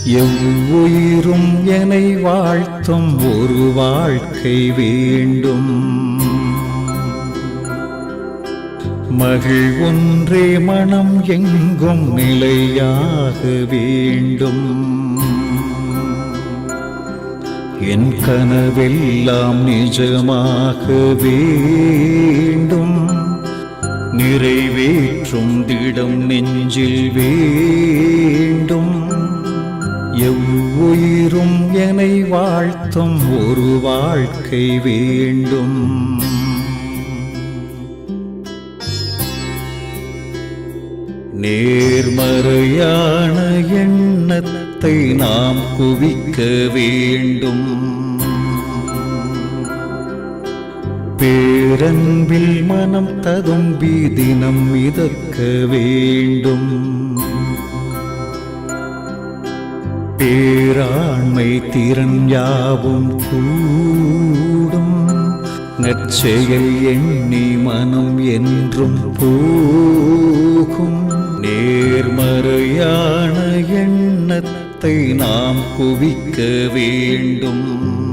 எவ்வுயிரும் என்னை வாழ்த்தும் ஒரு வாழ்க்கை வேண்டும். மகிழ் ஒன்றே மனம் எங்கும் நிலையாக வேண்டும். என் கனவெல்லாம் நிஜமாக வேண்டும். நிறைவேற்றும் திடம் நெஞ்சில் வேண்டும். எவ்வுயிரும் என்னை வாழ்த்தும் ஒரு வாழ்க்கை வேண்டும். நேர்மறையான எண்ணத்தை நாம் குவிக்க வேண்டும். பேரன்பில் மனம் ததும்பி தினம் மிதக்க வேண்டும். பேராண்மை திறன் யாவும் கூடும். நற்செயல் எண்ணி மனம் என்றும் போகும். நேர்மறையான எண்ணத்தை நாம் குவிக்க வேண்டும்.